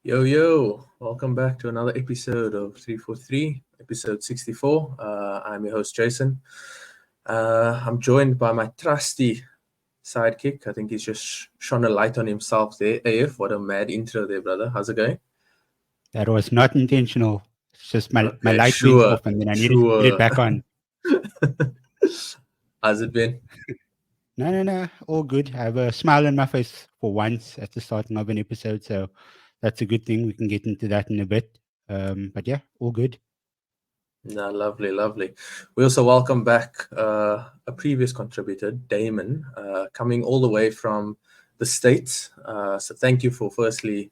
Yo, yo, welcome back to another episode of 343, episode 64. I'm your host, Jason. I'm joined by my trusty sidekick. I think he's just shone a light on himself there. AF, what a mad intro there, brother. How's it going? That was not intentional. It's just my Okay, light went sure, off and then I needed to put it sure. back on. How's it been? No. All good. I have a smile on my face for once at the starting of an episode. So that's a good thing. We can get into that in a bit. But yeah, all good. No, lovely, lovely. We also welcome back a previous contributor, Damon, coming all the way from the States. So thank you for firstly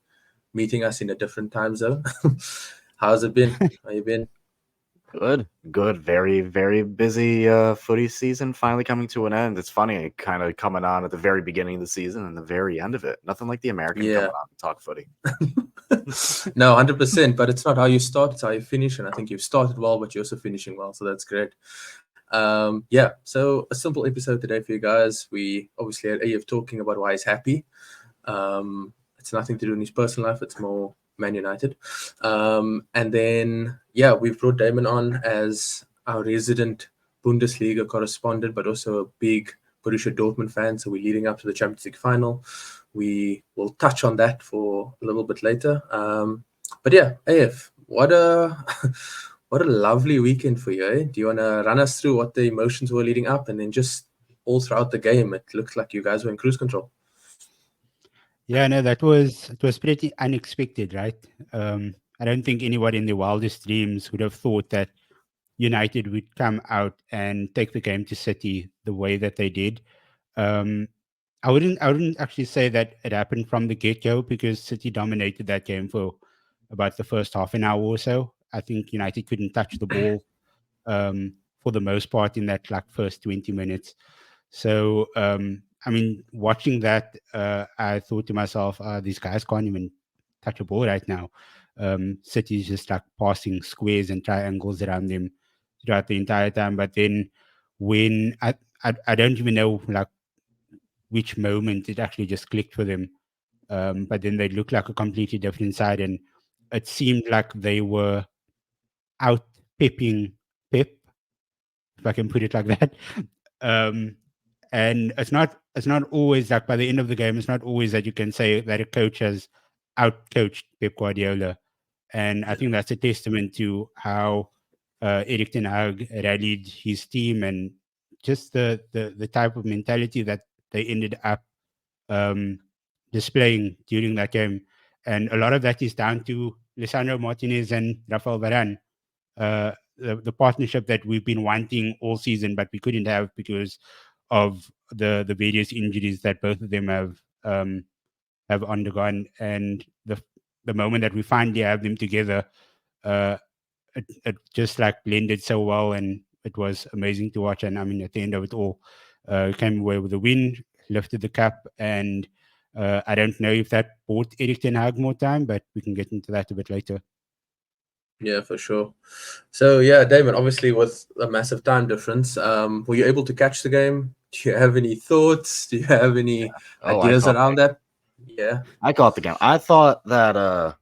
meeting us in a different time zone. How's it been? How you been? Good. Very, very busy footy season finally coming to an end. It's funny, kind of coming on at the very beginning of the season and the very end of it. Nothing like the American Yeah. coming on to talk footy. No, 100%, but it's not how you start, it's how you finish. And I think you've started well, but you're also finishing well. So that's great. Yeah, so a simple episode today for you guys. We obviously had AF talking about why he's happy. It's nothing to do in his personal life, it's more Man United. And then, yeah, we've brought Damon on as our resident Bundesliga correspondent, but also a big Borussia Dortmund fan. So we're leading up to the Champions League final. We will touch on that for a little bit later. But yeah, AF, what a what a lovely weekend for you, eh? Do you want to run us through what the emotions were leading up, and then just all throughout the game, it looked like you guys were in cruise control? Yeah, no, it was pretty unexpected, right? I don't think anybody in their wildest dreams would have thought that United would come out and take the game to City the way that they did. Um, I wouldn't actually say that it happened from the get-go because City dominated that game for about the first half an hour or so. I think United couldn't touch the ball for the most part in that like first 20 minutes. So I mean, watching that, I thought to myself, these guys can't even touch a ball right now. City's just like passing squares and triangles around them throughout the entire time. But then when I don't even know like which moment it actually just clicked for them. But then they looked like a completely different side, and it seemed like they were out pepping Pep, if I can put it like that. Um, and it's not always like by the end of the game, it's not always that you can say that a coach has out coached Pep Guardiola, and I think that's a testament to how Erik tenhag rallied his team and just the type of mentality that they ended up um, displaying during that game. And a lot of that is down to Lisandro Martinez and Rafael Varane, the partnership that we've been wanting all season, but we couldn't have because of the various injuries that both of them have undergone. And the moment that we finally have them together, uh, it just like blended so well, and it was amazing to watch. And I mean, at the end of it all, came away with a win, lifted the cup, and I don't know if that bought Erik ten Hag more time, but we can get into that a bit later. Yeah, for sure. So yeah, Damon, obviously with a massive time difference, were you able to catch the game? Do you have any thoughts? Do you have any Oh, I ideas caught around the game. that? Yeah. I caught the game. I thought that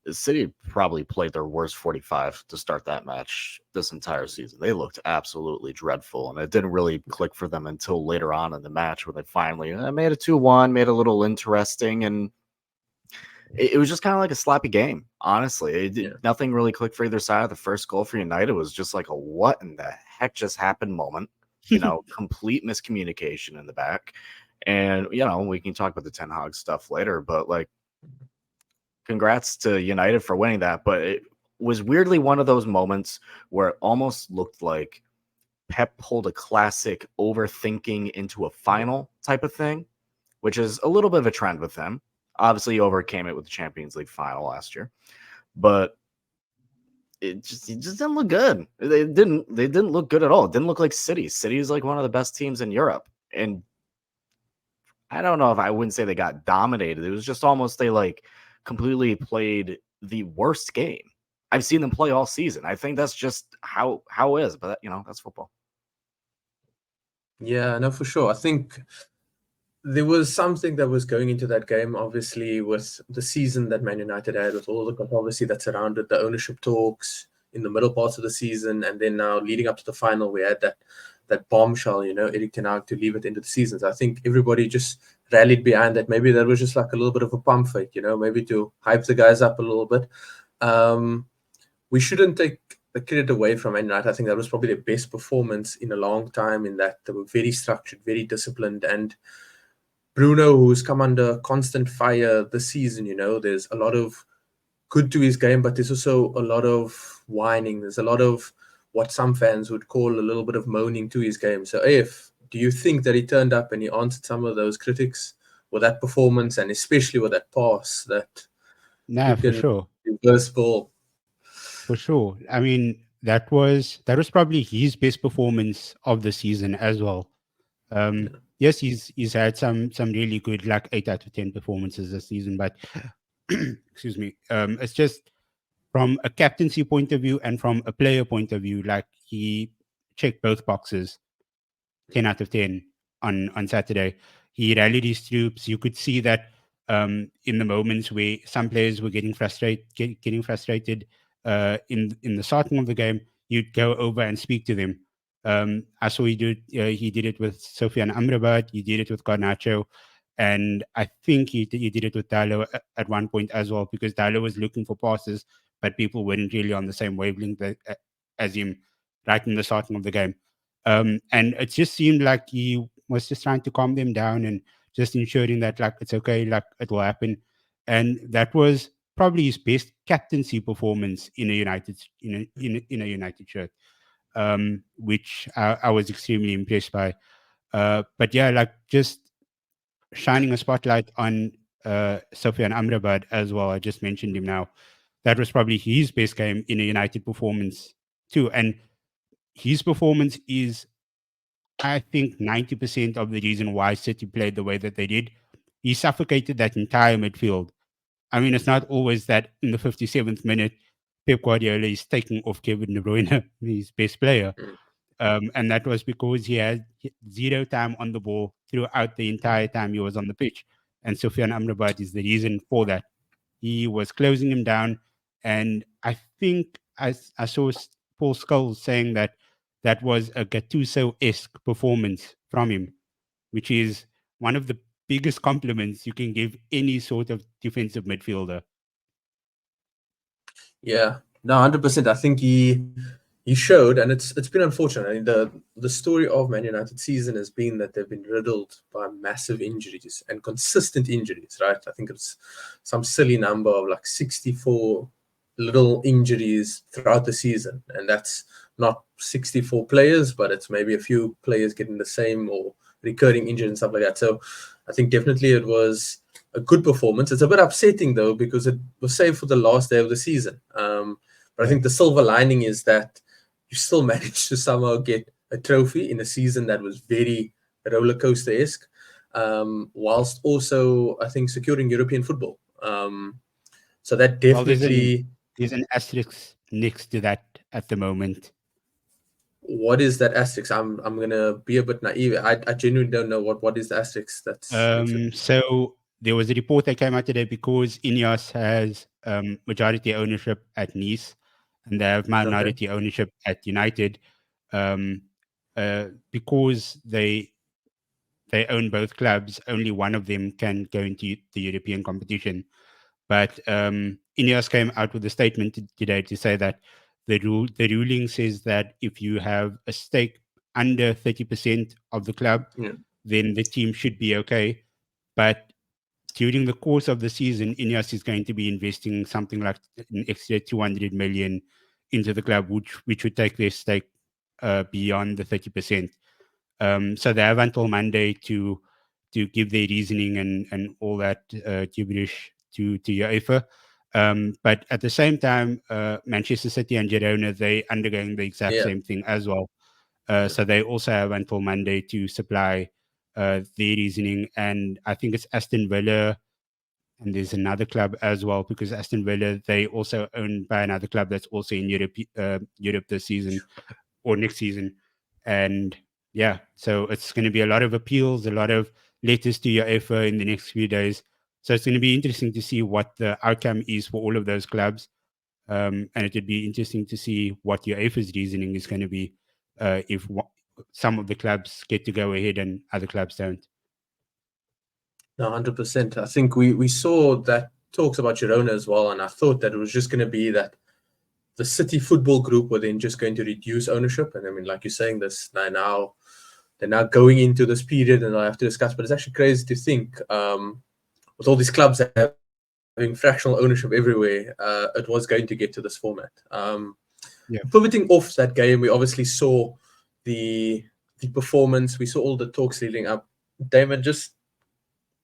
City probably played their worst 45 to start that match this entire season. They looked absolutely dreadful, and it didn't really click for them until later on in the match when they finally made it 2-1, made it a little interesting, and it was just kind of like a sloppy game, honestly. Nothing really clicked for either side. The first goal for United was just like a what in the heck just happened moment. Complete miscommunication in the back. And, we can talk about the Ten Hag stuff later, but like, congrats to United for winning that. But it was weirdly one of those moments where it almost looked like Pep pulled a classic overthinking into a final type of thing, which is a little bit of a trend with him. Obviously, he overcame it with the Champions League final last year, but it just didn't look good. They didn't look good at all. It didn't look like City. City is like one of the best teams in Europe, and I don't know if I wouldn't say they got dominated. It was just almost they like completely played the worst game I've seen them play all season. I think that's just how it is, but that's football. Yeah, no, for sure. I think there was something that was going into that game, obviously, with the season that Man United had, with all the controversy that surrounded the ownership talks in the middle parts of the season, and then now leading up to the final, we had that bombshell, Erik ten Hag to leave at the end of the season. So I think everybody just rallied behind that. Maybe that was just like a little bit of a pump fake, maybe to hype the guys up a little bit. We shouldn't take the credit away from Man United. I think that was probably their best performance in a long time, in that they were very structured, very disciplined, and Bruno, who's come under constant fire this season, there's a lot of good to his game, but there's also a lot of whining. There's a lot of what some fans would call a little bit of moaning to his game. So, do you think that he turned up and he answered some of those critics with that performance, and especially with that pass that for sure, reverse ball? For sure. I mean, that was probably his best performance of the season as well. Yes, he's had some really good, like 8 out of 10 performances this season, but excuse me, it's just from a captaincy point of view and from a player point of view, like he checked both boxes. 10 out of 10 on Saturday. He rallied his troops. You could see that in the moments where some players were getting frustrated in the starting of the game, you'd go over and speak to them. I saw he did it with Sofiane Amrabat. He did it with Garnacho, and I think he did it with Dalo at one point as well, because Dalo was looking for passes, but people weren't really on the same wavelength as him right in the starting of the game. And it just seemed like he was just trying to calm them down and just ensuring that, like, it's okay, like it will happen. And that was probably his best captaincy performance in a United in a United shirt, which I was extremely impressed by. But yeah, like just shining a spotlight on Sofiane Amrabat as well. I just mentioned him now. That was probably his best game in a United performance too. And his performance is, I think, 90% of the reason why City played the way that they did. He suffocated that entire midfield. I mean, it's not always that in the 57th minute, Pep Guardiola is taking off Kevin De Bruyne, his best player. And that was because he had zero time on the ball throughout the entire time he was on the pitch. And Sofiane Amrabat is the reason for that. He was closing him down. And I think I saw Paul Scholes saying that that was a Gattuso-esque performance from him, which is one of the biggest compliments you can give any sort of defensive midfielder. Yeah, no, 100%. I think he showed, and it's been unfortunate. I mean, the story of Man United season has been that they've been riddled by massive injuries and consistent injuries, right? I think it's some silly number of like 64 little injuries throughout the season, and that's not 64 players, but it's maybe a few players getting the same or recurring injury and stuff like that. So I think definitely it was a good performance. It's a bit upsetting though, because it was saved for the last day of the season. But I think the silver lining is that you still managed to somehow get a trophy in a season that was very roller coaster-esque, whilst also, I think, securing European football. So that definitely... There's an asterisk next to that at the moment. What is that asterisk? I'm gonna be a bit naive. I genuinely don't know what is the asterisk. That's so there was a report that came out today, because Ineos has majority ownership at Nice and they have minority ownership at United. Because they own both clubs, only one of them can go into the European competition. But Ineos came out with a statement today to say that the ruling says that if you have a stake under 30% of the club, then the team should be okay. But during the course of the season, Ineos is going to be investing something like an extra 200 million into the club, which would take their stake beyond the 30%. So they have until Monday to give their reasoning and all that gibberish to UEFA. But at the same time, Manchester City and Girona, they undergoing the exact same thing as well. So they also have until Monday to supply their reasoning. And I think it's Aston Villa, and there's another club as well, because Aston Villa, they also owned by another club that's also in Europe this season or next season. And yeah, so it's going to be a lot of appeals, a lot of letters to UEFA in the next few days. So it's going to be interesting to see what the outcome is for all of those clubs. And it would be interesting to see what UEFA's reasoning is going to be if some of the clubs get to go ahead and other clubs don't. No, 100%. I think we saw that talks about Girona as well, and I thought that it was just going to be that the City Football Group were then just going to reduce ownership. And I mean, like you're saying, this now they're now going into this period, and I have to discuss. But it's actually crazy to think with all these clubs having fractional ownership everywhere, it was going to get to this format. Pivoting off that game, we obviously saw the performance. We saw all the talks leading up. Damon, just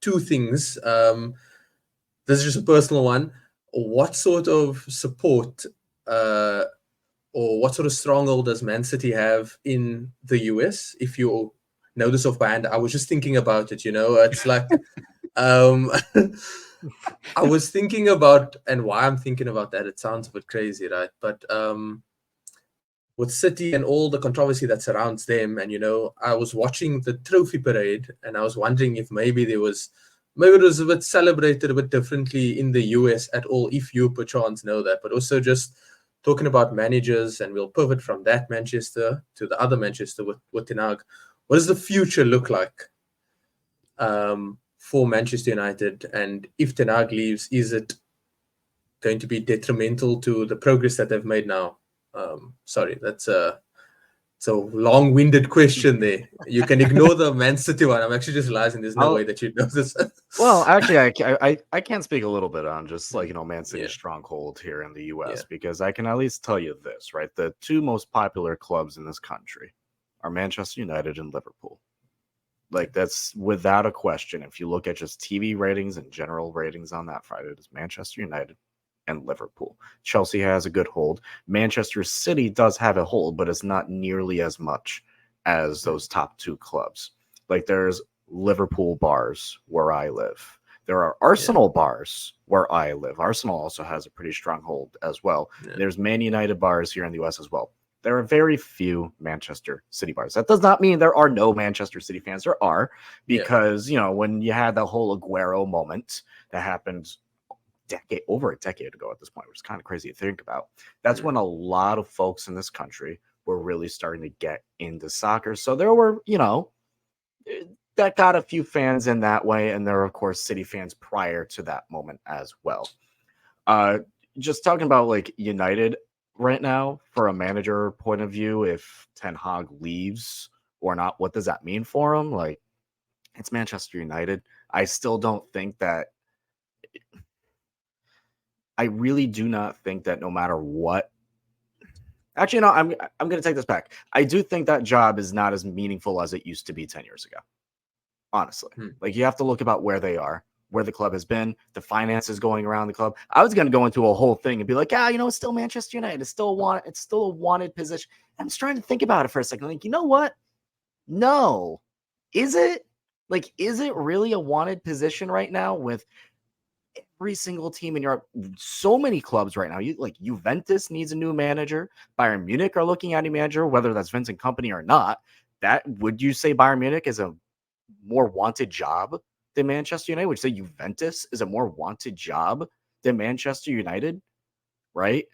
two things. This is just a personal one. What sort of support or what sort of stronghold does Man City have in the US? If you know this offhand, I was just thinking about it. It's like I was thinking about, and why I'm thinking about that, it sounds a bit crazy, right? But with City and all the controversy that surrounds them, and I was watching the trophy parade, and I was wondering if maybe it was a bit celebrated a bit differently in the US at all, if you perchance know that. But also just talking about managers, and we'll pivot from that Manchester to the other Manchester with tenhag. What does the future look like for Manchester United? And if tenhag leaves, is it going to be detrimental to the progress that they've made now? Sorry, that's a long-winded question there. You can ignore the Man City one. I'm actually just realizing there's no way that you know this. Well, actually, I can speak a little bit on just Man City's stronghold here in the US, because I can at least tell you this, right? The two most popular clubs in this country are Manchester United and Liverpool. That's without a question. If you look at just TV ratings and general ratings on that Friday, it is Manchester United and Liverpool. Chelsea has a good hold. Manchester City does have a hold, but it's not nearly as much as those top two clubs. There's Liverpool bars where I live. There are Arsenal bars where I live. Arsenal also has a pretty strong hold as well. Yeah. There's Man United bars here in the US as well. There are very few Manchester City bars. That does not mean there are no Manchester City fans. There are, because, when you had that whole Aguero moment that happened over a decade ago at this point, which is kind of crazy to think about. That's when a lot of folks in this country were really starting to get into soccer. So there were, that got a few fans in that way. And there were, of course, City fans prior to that moment as well. Just talking about United right now, for a manager point of view, if tenhag leaves or not, what does that mean for him? It's Manchester United. I still don't think that. I really do not think that no matter what. Actually, no, I'm going to take this back. I do think that job is not as meaningful as it used to be 10 years ago. Honestly, you have to look about where they are, where the club has been, the finances going around the club. I was going to go into a whole thing and be like, it's still Manchester United. It's still a wanted position. I'm just trying to think about it for a second. You know what? No, is it? Is it really a wanted position right now with every single team in Europe? So many clubs right now. Juventus needs a new manager. Bayern Munich are looking at a manager, whether that's Vincent Kompany or not. Would you say Bayern Munich is a more wanted job than Manchester United? Would you say Juventus is a more wanted job than Manchester United? Right?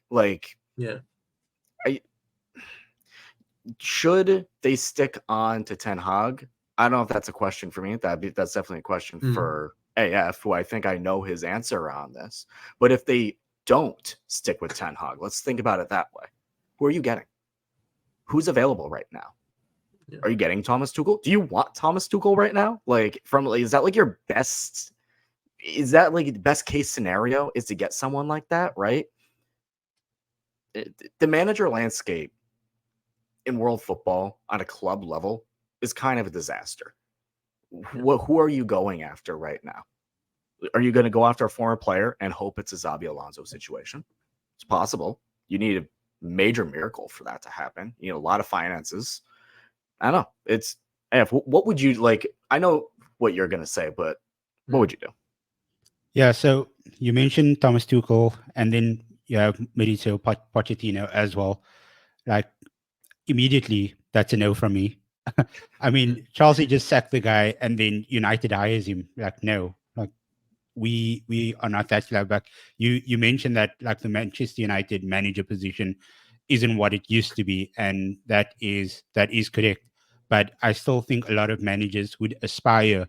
Should they stick on to tenhag? I don't know if that's a question for me. That's definitely a question for AF, who I think I know his answer on this. But if they don't stick with tenhag, let's think about it that way. Who are you getting? Who's available right now? Yeah. Are you getting Thomas Tuchel? Do you want Thomas Tuchel right now? Is that your best? Is that the best case scenario is to get someone like that, right? The manager landscape in world football on a club level is kind of a disaster. Who are you going after right now? Are you going to go after a former player and hope it's a Xabi Alonso situation? It's possible. You need a major miracle for that to happen. You need a lot of finances. I don't know. What would you like? I know what you're going to say, but what would you do? Yeah, so you mentioned Thomas Tuchel, and then you have Mauricio Pochettino as well. Immediately, that's a no from me. I mean, Chelsea just sacked the guy, and then United hires him. Like, no, like we are not that club. Like you mentioned that like the Manchester United manager position isn't what it used to be, and that is correct. But I still think a lot of managers would aspire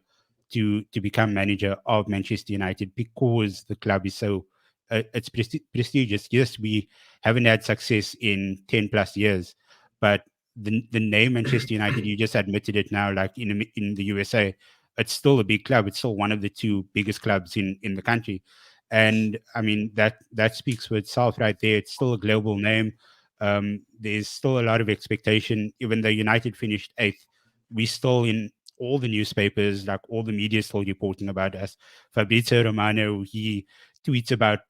to become manager of Manchester United because the club is so it's prestigious. Yes, we haven't had success in 10 plus years, but the name Manchester United, you just admitted it now, like in the USA, it's still a big club. It's still one of the two biggest clubs in the country, and I mean that speaks for itself right there. It's still a global name. There's still a lot of expectation. Even though United finished eighth, we still in all the newspapers, like all the media, still reporting about us. Fabrizio Romano, he tweets about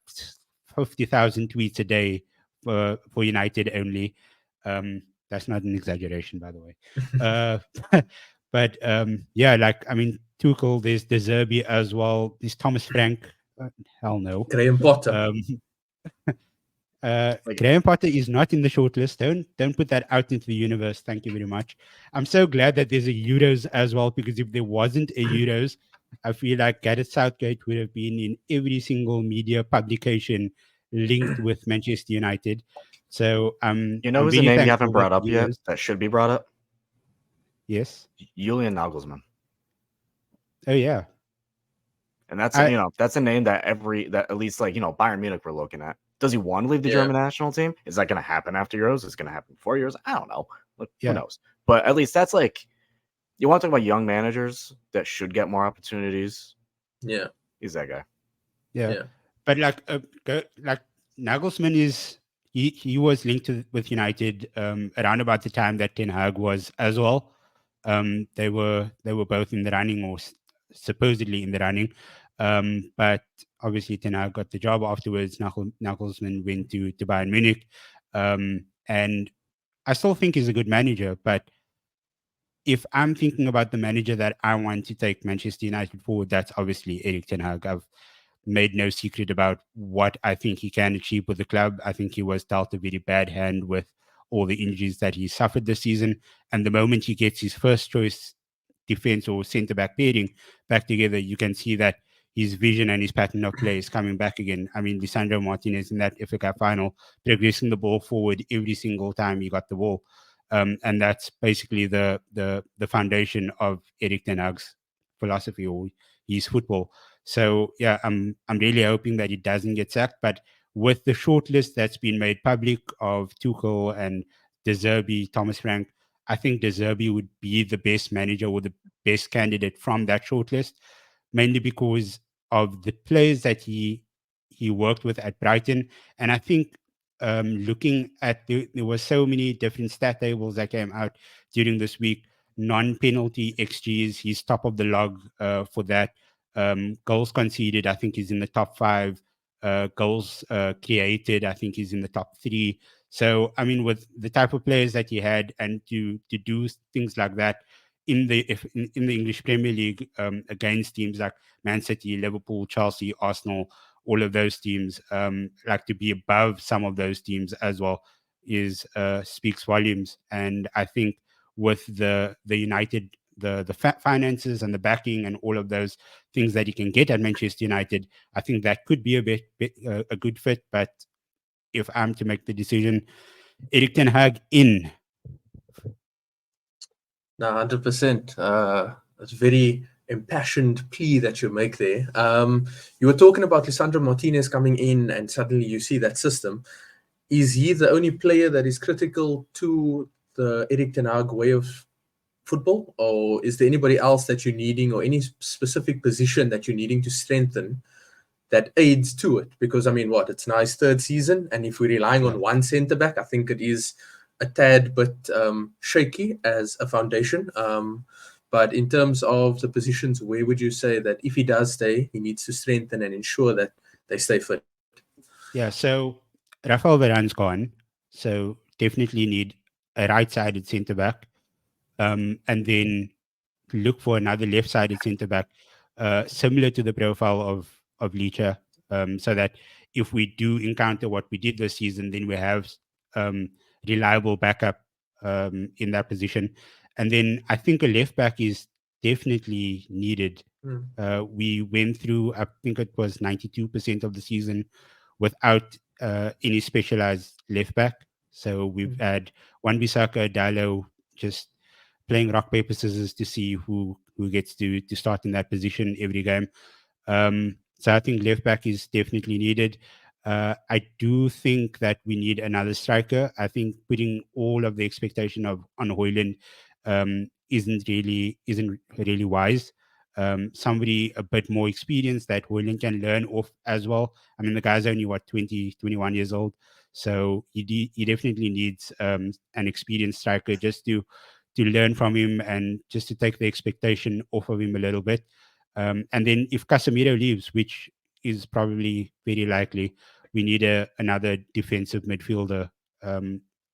50,000 tweets a day for United only. That's not an exaggeration, by the way. Uh, but yeah, like I mean, Tuchel, there's De Zerbi as well. There's Thomas Frank. Hell no. Graham Potter. Graham Potter is not in the shortlist. Don't put that out into the universe. Thank you very much. I'm so glad that there's a Euros as well, because if there wasn't a Euros, I feel like Gareth Southgate would have been in every single media publication linked with Manchester United. So You know I'm who's a very name you thankful haven't brought that up yet that should be brought up? Yes. Julian Nagelsmann. Oh yeah. And that's that's a name that at least like Bayern Munich we're looking at. Does he want to leave the German national team? Is that going to happen after Euros? Is it going to happen 4 years? I don't know. Who knows? But at least that's like, you want to talk about young managers that should get more opportunities. Yeah, he's that guy. Yeah. But like Nagelsmann is he was linked with United around about the time that Ten Hag was as well. They were both in the running, or supposedly in the running. But obviously Ten Hag got the job afterwards. Nagelsmann went to Bayern Munich. And I still think he's a good manager, but if I'm thinking about the manager that I want to take Manchester United forward, that's obviously Erik ten Hag. I've made no secret about what I think he can achieve with the club. I think he was dealt a very bad hand with all the injuries that he suffered this season. And the moment he gets his first choice defense or centre back pairing back together, you can see that his vision and his pattern of play is coming back again. I mean, Lisandro Martinez in that FA Cup final, progressing the ball forward every single time he got the ball. And that's basically the foundation of Erik ten Hag's philosophy or his football. So yeah, I'm really hoping that he doesn't get sacked. But with the shortlist that's been made public of Tuchel and De Zerbi, Thomas Frank, I think De Zerbi would be the best manager or the best candidate from that shortlist, mainly because of the players that he worked with at Brighton. And I think looking at there were so many different stat tables that came out during this week. Non-penalty XGs, he's top of the log for that. Goals conceded, I think he's in the top 5. Goals created, I think he's in the top 3. So I mean, with the type of players that he had, and to do things like that in the English Premier League against teams like Man City, Liverpool, Chelsea, Arsenal, all of those teams, like to be above some of those teams as well is speaks volumes. And I think with the United, the finances and the backing and all of those things that he can get at Manchester United, I think that could be a good fit. But if I'm to make the decision, Erik ten Hag in. No, 100%. It's a very impassioned plea that you make there. You were talking about Lisandro Martinez coming in, and suddenly you see that system. Is he the only player that is critical to the Erik ten Hag way of football, or is there anybody else that you're needing, or any specific position that you're needing to strengthen that aids to it? Because I mean, it's now his 3rd season, and if we're relying on one centre back, I think it is a tad bit shaky as a foundation. But in terms of the positions, where would you say that if he does stay, he needs to strengthen and ensure that they stay fit? Yeah, so Rafael Varane's gone, so definitely need a right-sided centre back, and then look for another left-sided centre back, similar to the profile of Licha, so that if we do encounter what we did this season, then we have reliable backup in that position. And then I think a left back is definitely needed. Mm. We went through, I think it was 92% of the season without any specialized left back. So we've had Wan-Bissaka, Dalot, just playing rock paper scissors to see who gets to start in that position every game. So I think left back is definitely needed. I do think that we need another striker. I think putting all of the expectation on Højlund isn't really wise. Somebody a bit more experienced that Højlund can learn off as well. I mean, the guy's only 20, 21 years old, so he definitely needs an experienced striker just to learn from him and just to take the expectation off of him a little bit. And then if Casemiro leaves, which is probably very likely, we need another defensive midfielder,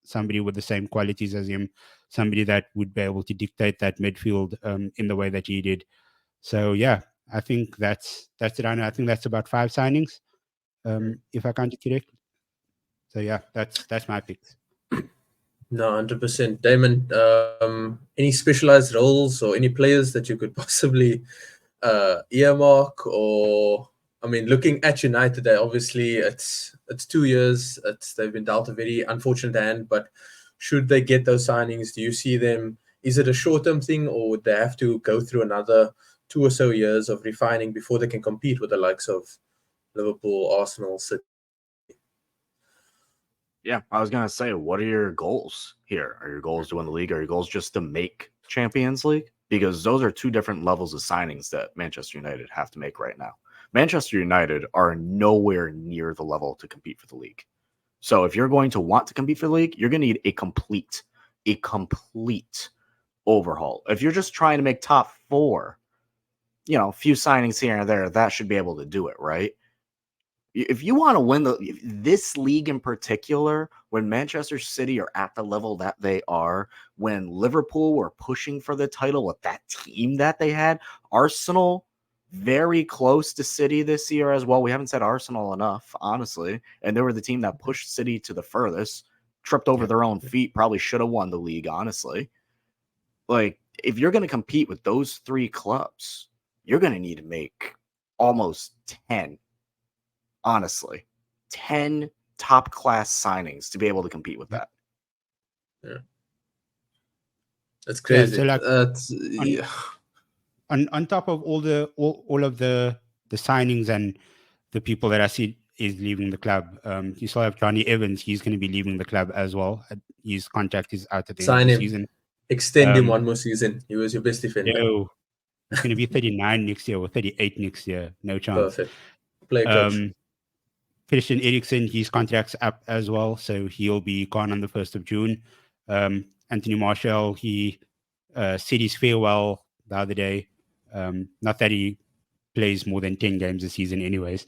somebody with the same qualities as him, somebody that would be able to dictate that midfield in the way that he did. So yeah, I think that's it. I think that's about 5 signings, if I counted correct. So yeah, that's my picks. No, 100%. Damon, any specialized roles or any players that you could possibly earmark? Or, I mean, looking at United, obviously it's 2 years. They've been dealt a very unfortunate hand, but should they get those signings, do you see them? Is it a short-term thing, or would they have to go through another 2 or so years of refining before they can compete with the likes of Liverpool, Arsenal, City? Yeah, I was gonna say, what are your goals here? Are your goals to win the league? Are your goals just to make Champions League? Because those are 2 different levels of signings that Manchester United have to make right now. Manchester United are nowhere near the level to compete for the league. So if you're going to want to compete for the league, you're going to need a complete overhaul. If you're just trying to make top 4, a few signings here and there, that should be able to do it, right? If you want to win this league in particular, when Manchester City are at the level that they are, when Liverpool were pushing for the title with that team that they had, Arsenal very close to City this year as well. We haven't said Arsenal enough, honestly. And they were the team that pushed City to the furthest, tripped over their own feet, probably should have won the league, honestly. Like, if you're going to compete with those 3 clubs, you're going to need to make almost 10. Honestly, 10 top class signings to be able to compete with that. Yeah, that's crazy. Yeah, so on top of all of the signings and the people that I see is leaving the club, you still have Johnny Evans. He's going to be leaving the club as well. His contract is out at the end of the season. Extend him one more season. He was your best defender. No, he's going to be 39 next year or 38 next year. No chance. Perfect. Play coach. Christian Eriksen, his contract's up as well, so he'll be gone on the 1st of June. Anthony Martial, he said his farewell the other day. Not that he plays more than 10 games a season anyways.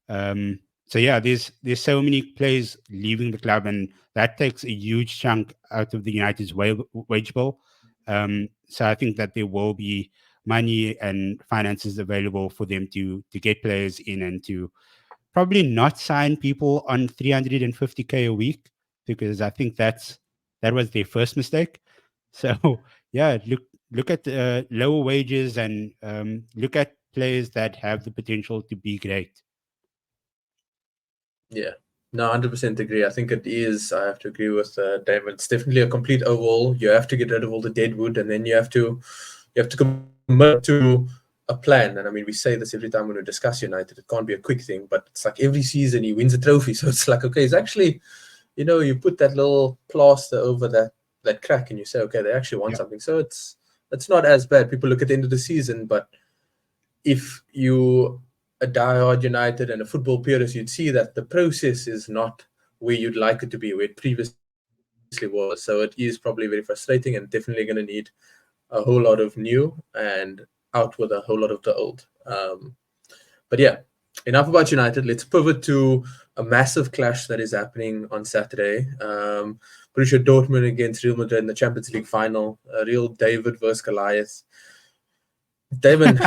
So yeah, there's so many players leaving the club, and that takes a huge chunk out of the United's wage bill. So I think that there will be money and finances available for them to get players in and to probably not sign people on 350k a week, because I think that was their first mistake. So yeah, look at lower wages and look at players that have the potential to be great. Yeah, no, 100% agree. I think it is. I have to agree with Damon. It's definitely a complete overhaul. You have to get rid of all the dead wood, and then you have to commit to a plan. And I mean, we say this every time when we discuss United. It can't be a quick thing, but it's like every season he wins a trophy. So it's like, okay, it's actually, you put that little plaster over that crack, and you say, okay, they actually want something. So it's not as bad. People look at the end of the season, but if you a diehard United and a football purist, you'd see that the process is not where you'd like it to be, where it previously was. So it is probably very frustrating, and definitely going to need a whole lot of new and out with a whole lot of the old. But yeah, enough about United. Let's pivot to a massive clash that is happening on Saturday. Borussia Dortmund against Real Madrid in the Champions League final. A real David versus Goliath. Damon,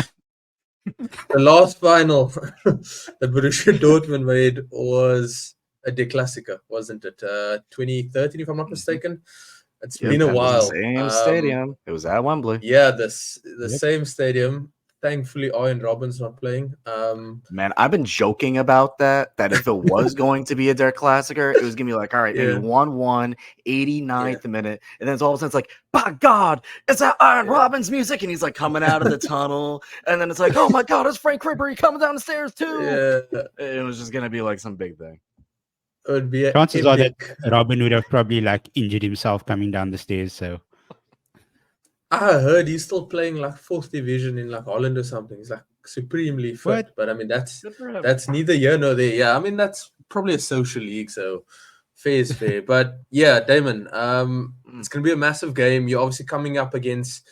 the last final that Borussia Dortmund made was a De Classica, wasn't it? 2013, if I'm not mistaken. It's Yep, been a that was while. the same stadium. It was at Wembley. Yeah, the Yep. same stadium. Thankfully, Arjen Robben's not playing. Man, I've been joking about that if it was going to be a Der Klassiker, it was going to be like, all right, maybe Yeah. 1-1, 89th minute. And then it's all of a sudden it's like, by God, it's that Arjen Robben's music. And he's like coming out of the tunnel. And then it's like, oh my God, it's Frank Ribery coming down the stairs too. Yeah, It was just going to be like some big thing. it would be Chances are that epic. Robin would have probably like injured himself coming down the stairs. So I heard he's still playing like 4th division in like Holland or something. He's like supremely fit. What? But I mean, that's Good for him. neither here nor there. Yeah, I mean, that's probably a social league, so fair is fair. But yeah, Damon, it's going to be a massive game. You're obviously coming up against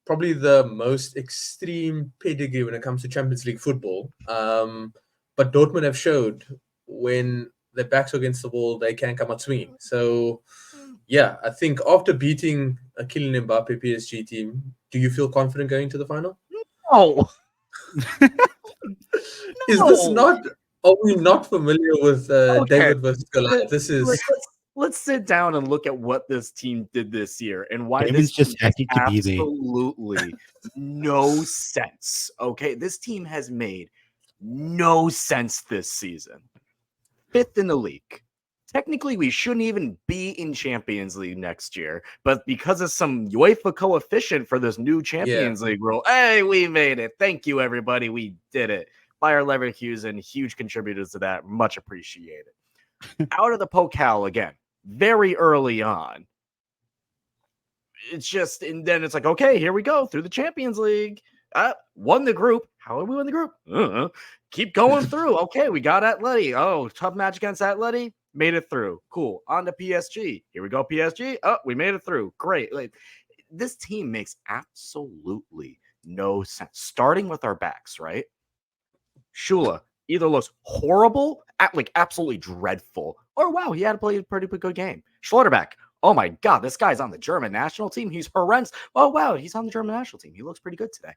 probably the most extreme pedigree when it comes to Champions League football. But Dortmund have showed when their backs are against the wall, they can come out swinging. So yeah, I think after beating a Kylian Mbappe PSG team, do you feel confident going to the final? Oh, Is this not? Are we not familiar with David versus Goliath? This is let's sit down and look at what this team did this year and why Damon's this just team happy to be there. absolutely no sense. Okay, this team has made no sense this season. 5th in the league. Technically, we shouldn't even be in Champions League next year, but because of some UEFA coefficient for this new Champions League rule, hey, we made it. Thank you, everybody. We did it. Bayer Leverkusen, huge contributors to that. Much appreciated. Out of the Pokal again, very early on. It's just, and then it's like, okay, here we go through the Champions League. Won the group. How did we win the group? Keep going through. Okay, we got Atleti. Oh, tough match against Atleti. Made it through. Cool. On to PSG. Here we go, PSG. Oh, we made it through. Great. Like, this team makes absolutely no sense. Starting with our backs, right? Shula either looks horrible, like absolutely dreadful, or wow, he had to play a pretty good game. Schlotterbeck, oh my God, this guy's on the German national team. He's horrendous. Oh wow, he's on the German national team. He looks pretty good today.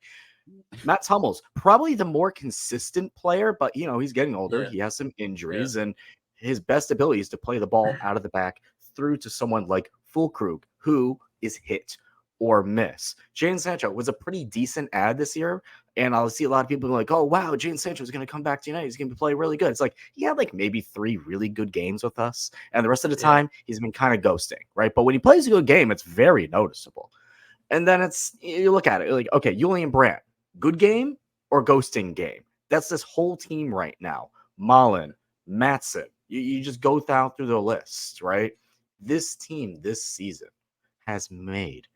Mats Hummels, probably the more consistent player, but you know, he's getting older. He has some injuries, and his best ability is to play the ball out of the back through to someone like Füllkrug, who is hit or miss. Jadon Sancho was a pretty decent ad this year, and I'll see a lot of people like, oh, wow, Jadon Sancho is going to come back to United. He's going to play really good. It's like, he had like maybe 3 really good games with us, and the rest of the time, he's been kind of ghosting, right? But when he plays a good game, it's very noticeable. And then it's, you look at it, like, okay, Julian Brandt, good game or ghosting game? That's this whole team right now. Malen, Matson, you just go down through the list, right? This team this season has made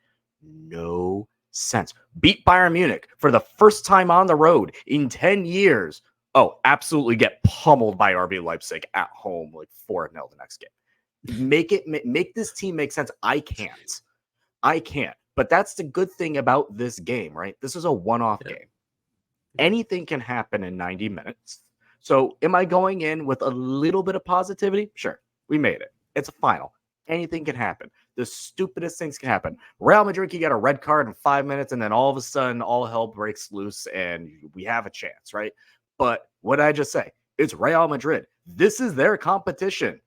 no sense. Beat Bayern Munich for the first time on the road in 10 years. Oh, absolutely get pummeled by RB Leipzig at home, like 4-0 the next game. Make this team make sense. I can't. But that's the good thing about this game, right? This is a one-off game. Anything can happen in 90 minutes. So am I going in with a little bit of positivity? Sure. We made it. It's a final. Anything can happen. The stupidest things can happen. Real Madrid can get a red card in 5 minutes, and then all of a sudden, all hell breaks loose, and we have a chance, right? But what did I just say? It's Real Madrid. This is their competition.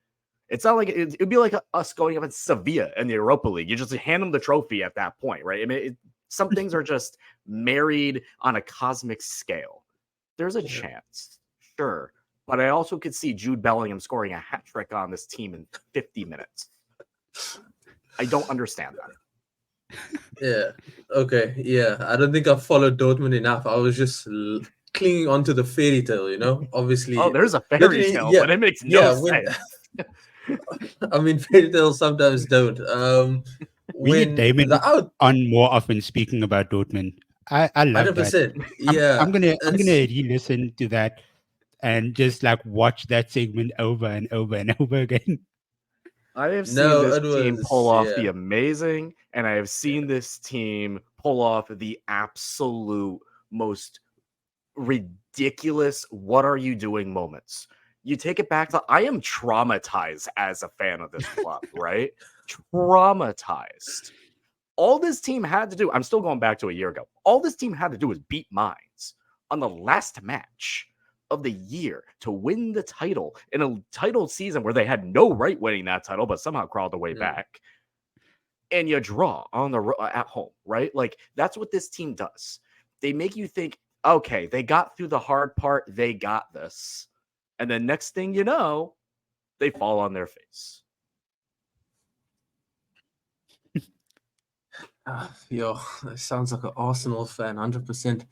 It's not like it'd be like us going up in Sevilla in the Europa League. You just hand them the trophy at that point, right? I mean, some things are just married on a cosmic scale. There's a chance, sure, but I also could see Jude Bellingham scoring a hat trick on this team in 50 minutes. I don't understand that. Yeah. Okay. Yeah. I don't think I've followed Dortmund enough. I was just clinging onto the fairy tale, you know? Obviously. Oh, there's a fairy tale, but it makes no sense. I mean, fairy tales sometimes don't. We need Damon on more often speaking about Dortmund. I love 100%. That. Yeah. I'm gonna re-listen to that and just like watch that segment over and over and over again. I have seen this team pull off the amazing, and I have seen this team pull off the absolute most ridiculous what are you doing moments. You take it back to, I am traumatized as a fan of this club, right? Traumatized. All this team had to do, I'm still going back to a year ago, all this team had to do was beat Mainz on the last match of the year to win the title in a title season where they had no right winning that title, but somehow crawled their way back. and you draw on the at home, right? Like that's what this team does. They make you think, okay, they got through the hard part, they got this, and then next thing you know, they fall on their face. Yo, that sounds like an Arsenal fan, 100%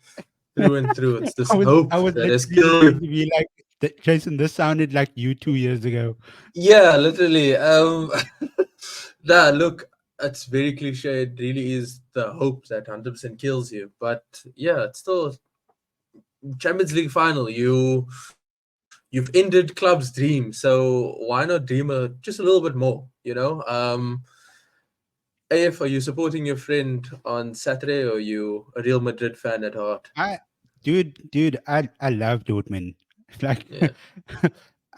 through and through. It's this I hope was that has literally killed going to you. be like, Jason, this sounded like you 2 years ago. Yeah, literally. Nah, look, it's very cliche. It really is the hope that 100% kills you. But yeah, it's still Champions League final. You've ended club's dream, so why not dream just a little bit more? AF, are you supporting your friend on Saturday, or are you a Real Madrid fan at heart? Dude, I love Dortmund. Like, Yeah.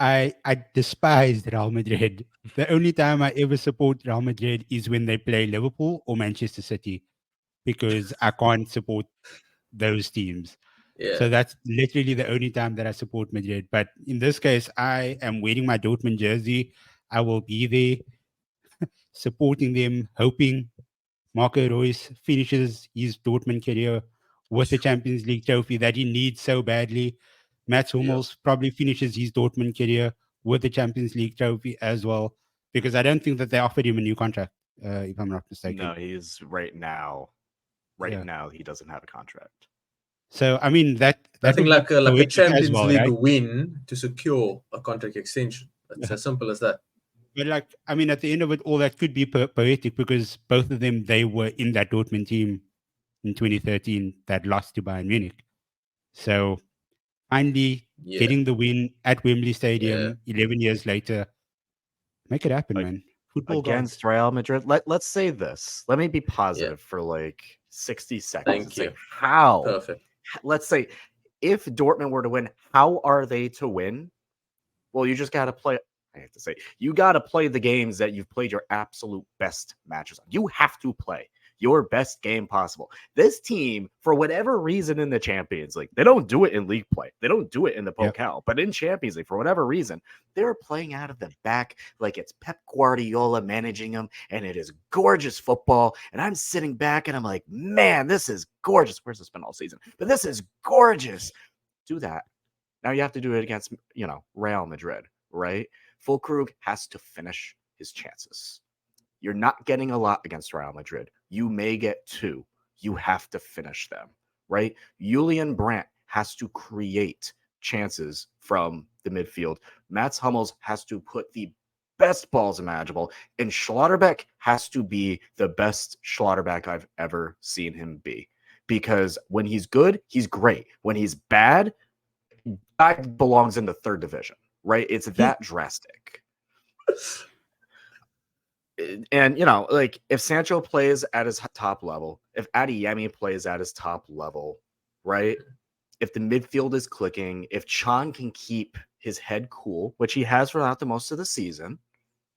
I despise Real Madrid. The only time I ever support Real Madrid is when they play Liverpool or Manchester City, because I can't support those teams. Yeah. So that's literally the only time that I support Madrid. But in this case, I am wearing my Dortmund jersey. I will be there supporting them, hoping Marco Reus finishes his Dortmund career with the Champions League trophy that he needs so badly. Mats Yeah. Hummels probably finishes his Dortmund career with the Champions League trophy as well, because I don't think that they offered him a new contract, if I'm not mistaken. No, he's right now Yeah. he doesn't have a contract. So I mean that Nothing would be like a poetic as Champions well, League right? win to secure a contract extension. It's as simple as that. But like, I mean, at the end of it all, that could be poetic, because both of them, they were in that Dortmund team in 2013 that lost to Bayern Munich. So finally Yeah. getting the win at Wembley Yeah. Stadium 11 years later, make it happen, man. Football Against gods. Real Madrid. Let's say this. Let me be positive for like 60 seconds. Thank and say, you. how? Perfect. Let's say if Dortmund were to win, how are they to win? Well, you just got to play. I have to say, you got to play the games that you've played your absolute best matches on. You have to play your best game possible. This team, for whatever reason in the Champions League, they don't do it in league play. They don't do it in the Pokal, but in Champions League, for whatever reason, they're playing out of the back like it's Pep Guardiola managing them, and it is gorgeous football. And I'm sitting back and I'm like, man, this is gorgeous. Where's this been all season? But this is gorgeous. Do that. Now you have to do it against, Real Madrid, right? Füllkrug has to finish his chances. You're not getting a lot against Real Madrid. You may get 2. You have to finish them, right? Julian Brandt has to create chances from the midfield. Mats Hummels has to put the best balls imaginable, and Schlotterbeck has to be the best Schlotterbeck I've ever seen him be. Because when he's good, he's great. When he's bad, guy belongs in the 3rd division, right? It's that drastic. And, like if Sancho plays at his top level, if Adiyemi plays at his top level, right? If the midfield is clicking, if Chan can keep his head cool, which he has throughout the most of the season,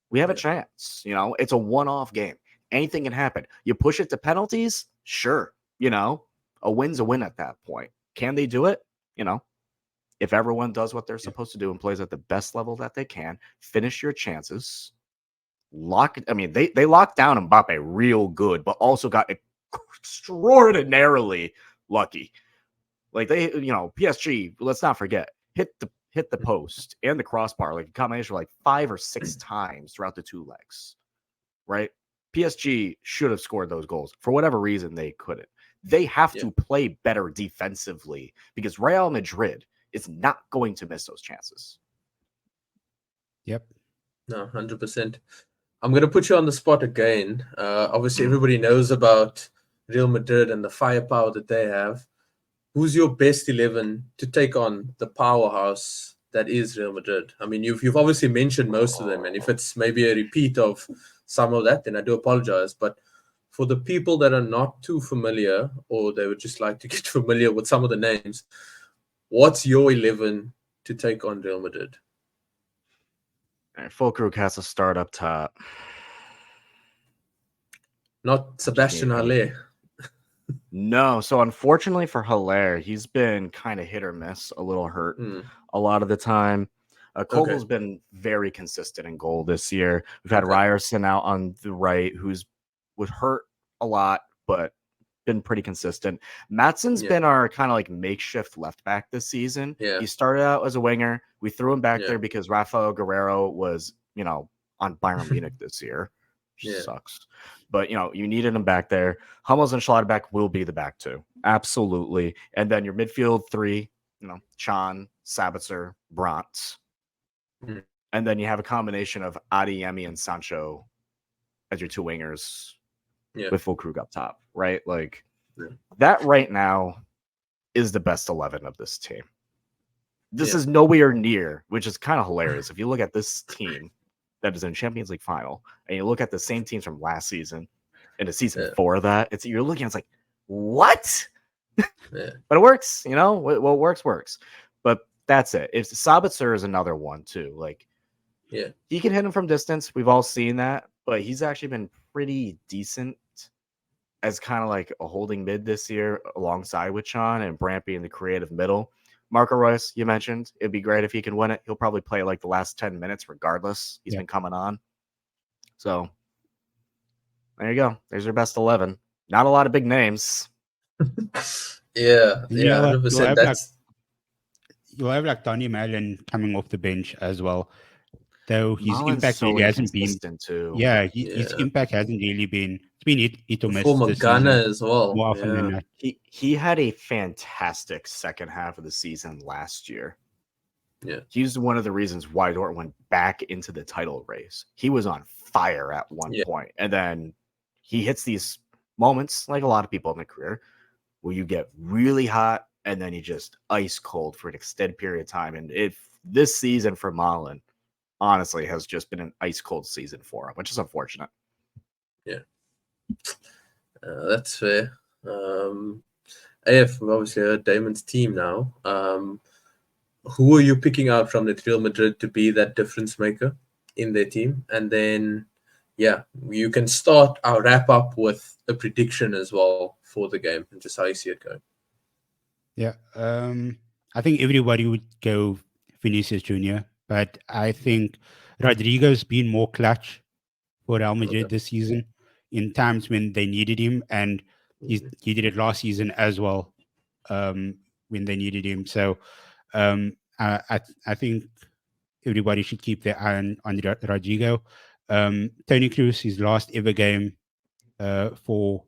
we have a chance. It's a one-off game. Anything can happen. You push it to penalties, sure. A win's a win at that point. Can they do it? If everyone does what they're supposed to do and plays at the best level that they can, finish your chances. They locked down Mbappe real good, but also got extraordinarily lucky. Like PSG, let's not forget, hit the post and the crossbar, like a combination of like 5 or 6 times throughout the 2 legs. Right? PSG should have scored those goals. For whatever reason, they couldn't. They have to play better defensively, because Real Madrid is not going to miss those chances. Yep. No, 100%. I'm going to put you on the spot again. Obviously, everybody knows about Real Madrid and the firepower that they have. Who's your best 11 to take on the powerhouse that is Real Madrid? I mean, you've obviously mentioned most of them, and if it's maybe a repeat of some of that, then I do apologize. But for the people that are not too familiar, or they would just like to get familiar with some of the names, what's your 11 to take on Real Madrid? Füllkrug has to start up top. Not Sebastian Haller. No. So unfortunately for Haller, he's been kind of hit or miss, a little hurt a lot of the time. Koval's been very consistent in goal this year. We've had Ryerson out on the right, who's was hurt a lot, but been pretty consistent. Matson's been our kind of like makeshift left back this season. Yeah. He started out as a winger. We threw him back Yeah. there because Rafael Guerrero was, on Bayern Munich this year. Which sucks. But, you needed him back there. Hummels and Schlotterbeck will be the back two. Absolutely. And then your midfield three, Chan, Sabitzer, Brandt. Mhm. And then you have a combination of Adiyemi and Sancho as your two wingers with Füllkrug up top, right? Like that right now is the best 11 of this team. This is nowhere near, which is kind of hilarious. If you look at this team that is in Champions League final and you look at the same teams from last season and the season before that, you're looking, it's like, what? But it works, what works. But that's it. If Sabitzer is another one too, like, he can hit him from distance. We've all seen that, but he's actually been pretty decent as kind of like a holding mid this year alongside with Sean and Brampy in the creative middle. Marco Reus, you mentioned, it'd be great if he can win it. He'll probably play like the last 10 minutes regardless. He's been coming on. So there you go. There's your best 11. Not a lot of big names. Yeah, 100%. You'll have like Donny Malin coming off the bench as well. Though his impact really hasn't been too. Yeah, his impact hasn't really been. It's been hit or miss. Former Ghana as well. More often than not. He had a fantastic second half of the season last year. Yeah, he's one of the reasons why Dortmund went back into the title race. He was on fire at one point, and then he hits these moments, like a lot of people in their career, where you get really hot and then you just ice cold for an extended period of time. And if this season for Malin, honestly, has just been an ice cold season for him, which is unfortunate. Yeah, that's fair. AF, we've obviously heard Damon's team now. Who are you picking out from the Real Madrid to be that difference maker in their team? And then, you can start our wrap up with a prediction as well for the game and just how you see it going. Yeah, I think everybody would go Vinicius Jr., but I think Rodrigo's been more clutch for Real Madrid this season in times when they needed him, and he did it last season as well when they needed him. So I think everybody should keep their eye on Rodrigo. Toni Kroos, his last ever game for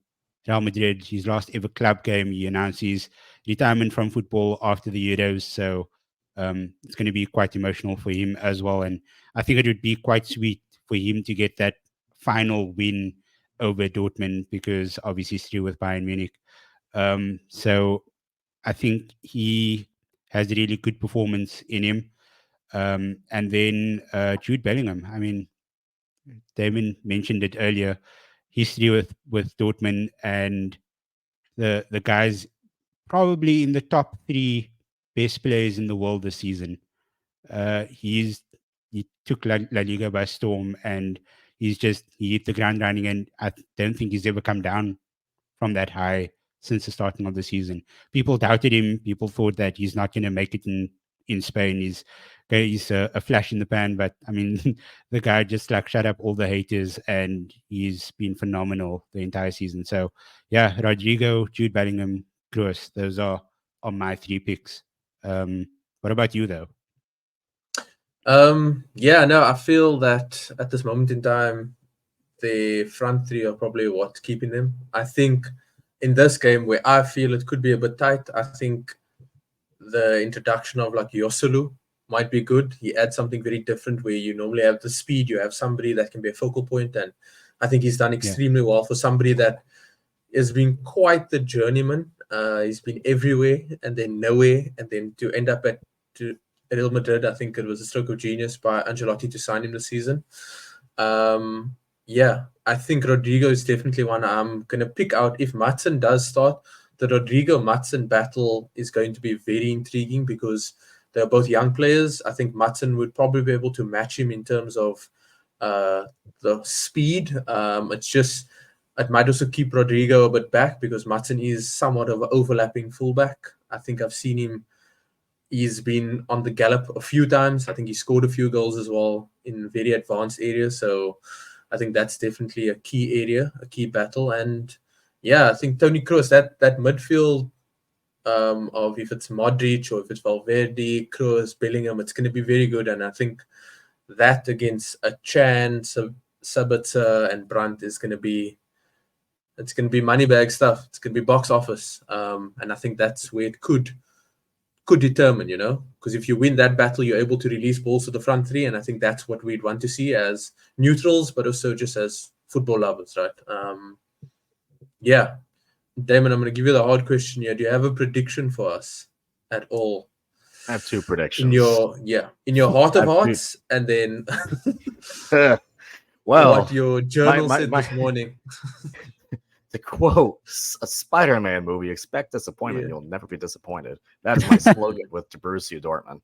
Real Madrid, his last ever club game, he announced his retirement from football after the Euros. So it's going to be quite emotional for him as well. And I think it would be quite sweet for him to get that final win over Dortmund, because obviously he's through with Bayern Munich. So I think he has a really good performance in him. And then Jude Bellingham. I mean, Damon mentioned it earlier. History with Dortmund, and the guy's probably in the top 3 best players in the world this season. He took La Liga by storm, and he hit the ground running, and I don't think he's ever come down from that high since the starting of the season. People doubted him. People thought that he's not going to make it in Spain. He's a flash in the pan, but I mean, the guy just like shut up all the haters, and he's been phenomenal the entire season. So yeah, Rodrigo, Jude Bellingham, Kroos, those are my 3 picks. What about you though? I feel that at this moment in time, the front 3 are probably what's keeping them. I think in this game where I feel it could be a bit tight, I think the introduction of like Joselu might be good. He adds something very different where you normally have the speed, you have somebody that can be a focal point, and I think he's done extremely well for somebody that has been quite the journeyman. He's been everywhere and then nowhere, and then to end up at Real Madrid, I think it was a stroke of genius by Ancelotti to sign him this season. I think Rodrigo is definitely one I'm going to pick out. If Maatsen does start, the Rodrigo-Maatsen battle is going to be very intriguing because they're both young players. I think Maatsen would probably be able to match him in terms of the speed. It might also keep Rodrigo a bit back because Maatsen is somewhat of an overlapping fullback. I think I've seen him. He's been on the gallop a few times. I think he scored a few goals as well in very advanced areas. So I think that's definitely a key area, a key battle. And yeah, I think Toni Kroos, that midfield of if it's Modric or if it's Valverde, Kroos, Bellingham, it's going to be very good. And I think that against a Chan, Sabitzer, and Brandt is going to be money bag stuff. It's going to be box office. And I think that's where it could determine, because if you win that battle, you're able to release balls to the front three. And I think that's what we'd want to see as neutrals, but also just as football lovers, right? Yeah. Damon, I'm going to give you the hard question here. Do you have a prediction for us at all? I have two predictions. In your heart of hearts, and then what your journal said this morning. To quote a Spider-Man movie, expect disappointment. You'll never be disappointed. That's my slogan with Borussia Dortmund.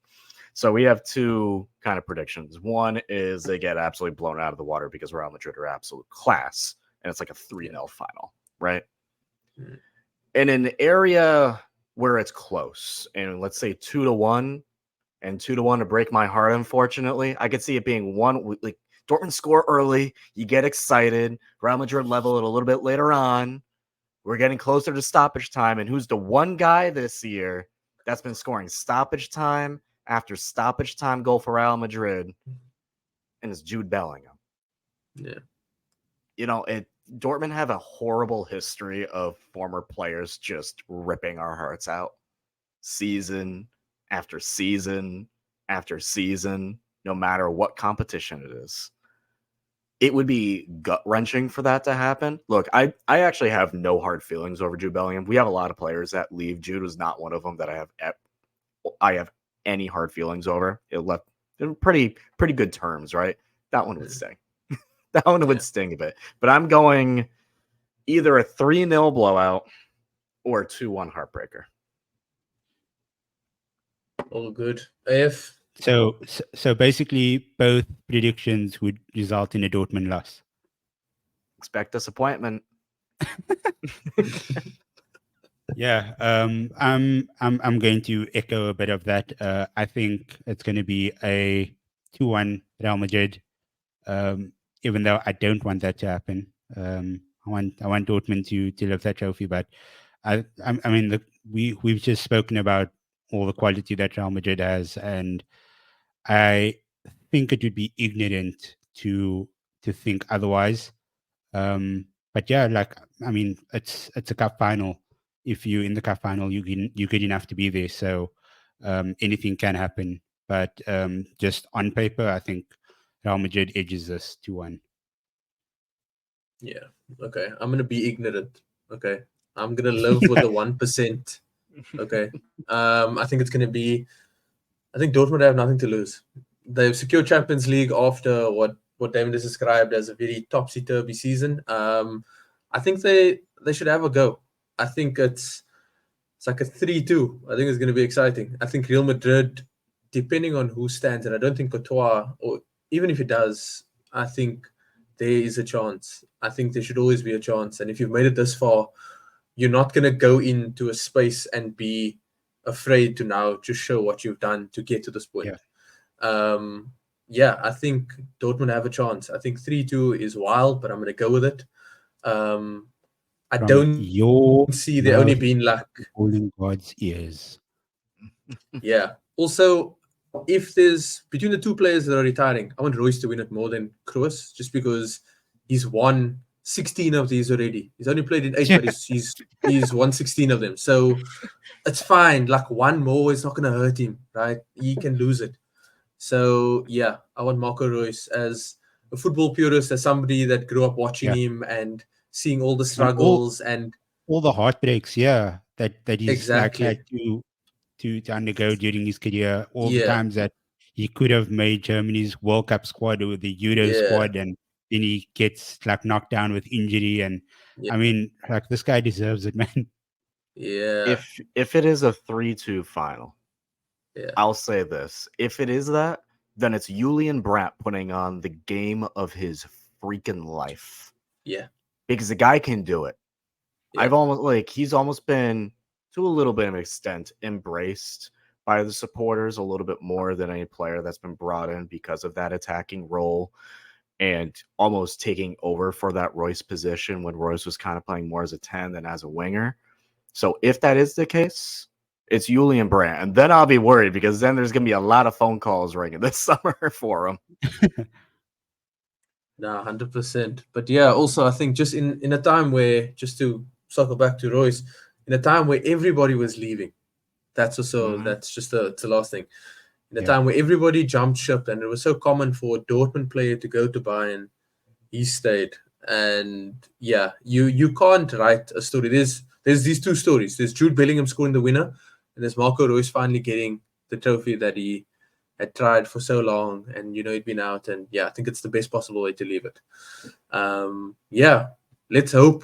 So we have two kind of predictions. One is they get absolutely blown out of the water because Real Madrid are absolute class, and it's like a 3-0 final, right? Mm. In an area where it's close, and let's say 2-1, and 2-1 to break my heart, unfortunately, I could see it being one, like, Dortmund score early, you get excited, Real Madrid level it a little bit later on, we're getting closer to stoppage time, and who's the one guy this year that's been scoring stoppage time after stoppage time goal for Real Madrid? And it's Jude Bellingham. Yeah. Dortmund have a horrible history of former players just ripping our hearts out season after season after season, no matter what competition it is. It would be gut-wrenching for that to happen. Look, I actually have no hard feelings over Jude Bellingham. We have a lot of players that leave. Jude was not one of them that I have any hard feelings over. It left in pretty good terms, right? That one would sting. That one would sting a bit. But I'm going either a 3-0 blowout or a 2-1 heartbreaker. All good. If So basically, both predictions would result in a Dortmund loss. Expect disappointment. Yeah, I'm going to echo a bit of that. I think it's going to be a 2-1 Real Madrid. Even though I don't want that to happen. I want Dortmund to lift that trophy, but I mean, we've just spoken about all the quality that Real Madrid has, and I think it would be ignorant to think otherwise. But yeah, it's a cup final. If you're in the cup final, you're good enough to be there. So anything can happen. But just on paper, I think Real Madrid edges this 2-1. Yeah. Okay. I'm gonna be ignorant. Okay. I'm gonna live with the 1%. Okay. I think it's gonna be. I think Dortmund have nothing to lose. They've secured Champions League after what Damon has described as a very topsy-turvy season. I think they should have a go. I think it's like a 3-2. I think it's going to be exciting. I think Real Madrid, depending on who stands, and I don't think Courtois, or even if it does, I think there is a chance. I think there should always be a chance. And if you've made it this far, you're not going to go into a space and be afraid to now just show what you've done to get to this point. I think Dortmund have a chance. I think 3-2 is wild, but I'm going to go with it. I don't see there only being like holding God's ears. Yeah. Also, if there's between the two players that are retiring, I want Reus to win it more than Kroos, just because he's won 16 of these already. He's only played in 8, but he's won 16 of them. So it's fine. Like one more is not going to hurt him, right? He can lose it. So yeah, I want Marco Reus as a football purist, as somebody that grew up watching him and seeing all the struggles and all the heartbreaks. Yeah, that he's exactly had to undergo during his career. All the times that he could have made Germany's World Cup squad or the Euro squad, and then he gets like knocked down with injury. And I mean, like, this guy deserves it, man. Yeah. If it is a 3-2 final, I'll say this: if it is that, then it's Julian Brandt putting on the game of his freaking life. Yeah, because the guy can do it. He's almost been, to a little bit of an extent, embraced by the supporters a little bit more than any player that's been brought in because of that attacking role. and almost taking over for that Reus position when Reus was kind of playing more as a 10 than as a winger. So if that is the case, it's Julian Brandt. And then I'll be worried because then there's going to be a lot of phone calls ringing this summer for him. No, 100%. But yeah, also I think just in a time where, just to circle back to Reus, in a time where everybody was leaving, that's also that's just the last thing. In a time where everybody jumped ship and it was so common for a Dortmund player to go to Bayern, he stayed. And yeah, you can't write a story. There's these two stories. There's Jude Bellingham scoring the winner, and there's Marco Reus finally getting the trophy that he had tried for so long, and he'd been out. And yeah, I think it's the best possible way to leave it. Yeah, let's hope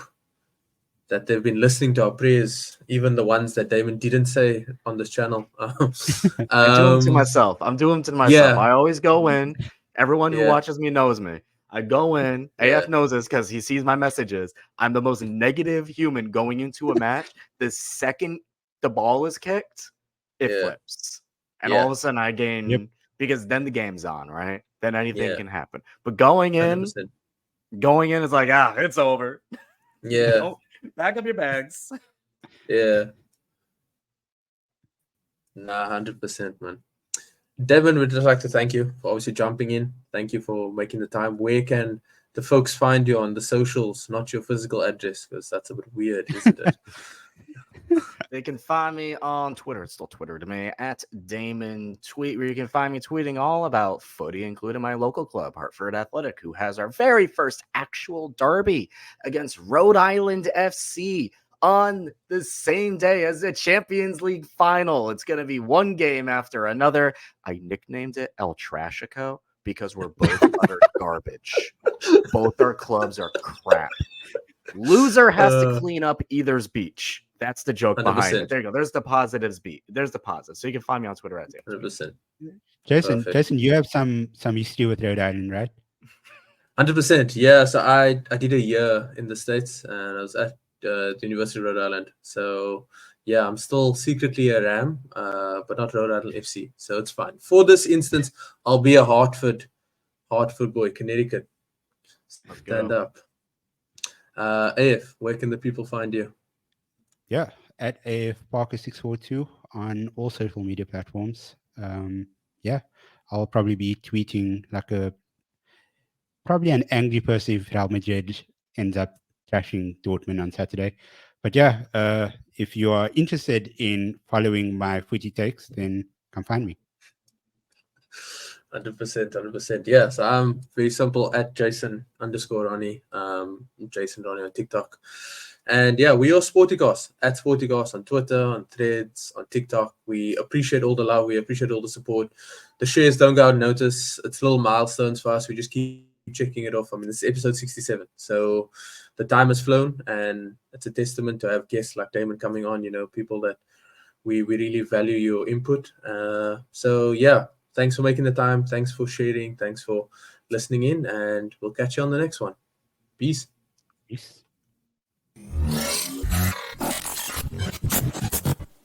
that they've been listening to our prayers, even the ones that Damon didn't say on this channel. I do them to myself. I'm doing them to myself. Yeah. I always go in. Everyone who watches me knows me. I go in. AF knows this because he sees my messages. I'm the most negative human going into a match. The second the ball is kicked, it flips. And all of a sudden I gain, because then the game's on, right? Then anything can happen. But going in 100%. is like, it's over. Yeah. Back up your bags. Yeah. Nah, 100%, man. Devin, we'd just like to thank you for obviously jumping in. Thank you for making the time. Where can the folks find you on the socials, not your physical address? Because that's a bit weird, isn't it? They can find me on Twitter. It's still Twitter to me, at Damon Tweet, where you can find me tweeting all about footy, including my local club, Hartford Athletic, who has our very first actual derby against Rhode Island FC on the same day as the Champions League final. It's going to be one game after another. I nicknamed it El Trashico because we're both utter garbage. Both our clubs are crap. Loser has to clean up either's beach. That's the joke 100%. behind it. There you go. There's the positives beat. There's the positives. So you can find me on Twitter at 100%. Jason, you have some history with Rhode Island, right? 100%. Yeah. So I did a year in the States, and I was at the University of Rhode Island. So yeah, I'm still secretly a Ram, but not Rhode Island FC. So it's fine. For this instance, I'll be a Hartford boy, Connecticut. Stand up. AF, where can the people find you? Yeah, at AF Parker 642 on all social media platforms. Yeah, I'll probably be tweeting like probably an angry person if Real Madrid ends up trashing Dortmund on Saturday. But yeah, if you are interested in following my footy takes, then come find me. 100%. Yeah, so I'm very simple at Jason_Ronnie, Jason Ronnie on TikTok. And yeah, we are Sporticos, at Sporticos on Twitter, on Threads, on TikTok. We appreciate all the love. We appreciate all the support. The shares don't go unnoticed. It's little milestones for us. We just keep checking it off. I mean, this is episode 67. So the time has flown, and it's a testament to have guests like Damon coming on, people that we really value your input. So yeah, thanks for making the time. Thanks for sharing. Thanks for listening in, and we'll catch you on the next one. Peace. Peace.